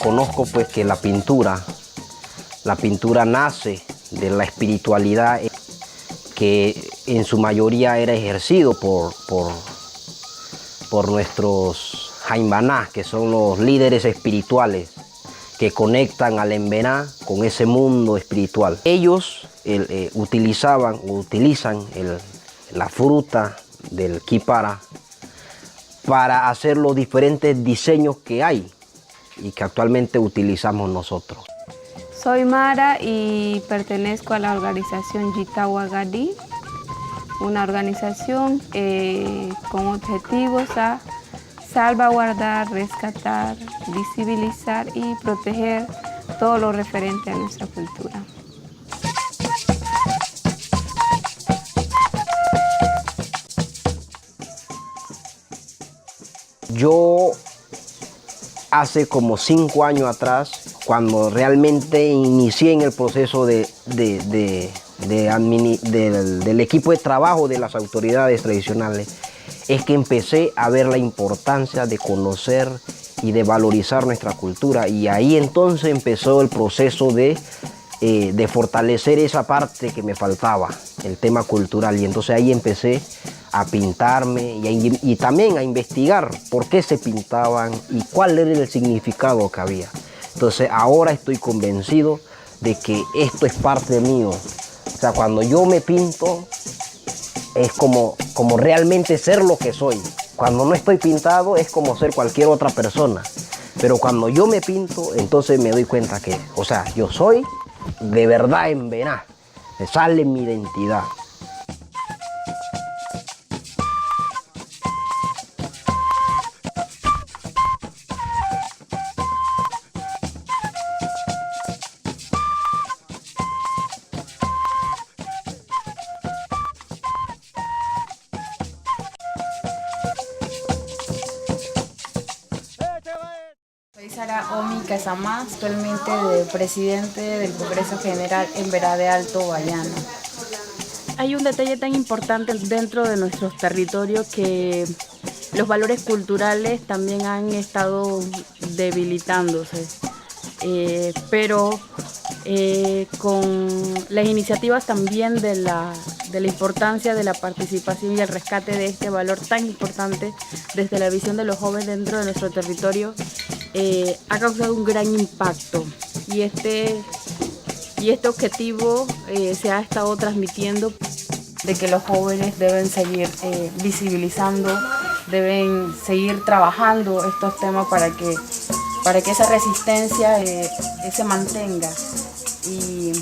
conozco pues que la pintura nace de la espiritualidad que en su mayoría era ejercido por nuestros Jaimaná, que son los líderes espirituales que conectan al Emberá con ese mundo espiritual. Ellos utilizan la fruta del Kipara para hacer los diferentes diseños que hay y que actualmente utilizamos nosotros. Soy Mara y pertenezco a la organización Yitawa Gadi, una organización con objetivos a salvaguardar, rescatar, visibilizar y proteger todo lo referente a nuestra cultura. Yo hace como 5 años atrás, cuando realmente inicié en el proceso del equipo de trabajo de las autoridades tradicionales, es que empecé a ver la importancia de conocer y de valorizar nuestra cultura, y ahí entonces empezó el proceso de fortalecer esa parte que me faltaba, el tema cultural, y entonces ahí empecé a pintarme y también a investigar por qué se pintaban y cuál era el significado que había. Entonces ahora estoy convencido de que esto es parte mío. O sea, cuando yo me pinto es como realmente ser lo que soy. Cuando no estoy pintado es como ser cualquier otra persona. Pero cuando yo me pinto, entonces me doy cuenta que, o sea, yo soy de verdad Emberá. Me sale mi identidad. Soy Sara Omi Casamá, actualmente presidente del Congreso General Emberá de Alto Bayano. Hay un detalle tan importante dentro de nuestros territorios que los valores culturales también han estado debilitándose, pero con las iniciativas también de la importancia de la participación y el rescate de este valor tan importante desde la visión de los jóvenes dentro de nuestro territorio, ha causado un gran impacto, y este objetivo se ha estado transmitiendo, de que los jóvenes deben seguir visibilizando, deben seguir trabajando estos temas para que esa resistencia se mantenga, y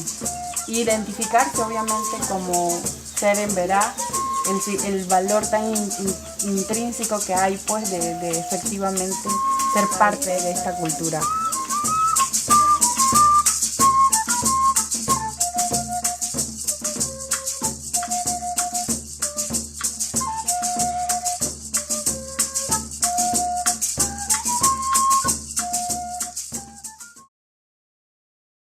identificarse obviamente como ser Emberá, el valor tan intrínseco que hay pues de efectivamente ser parte de esta cultura.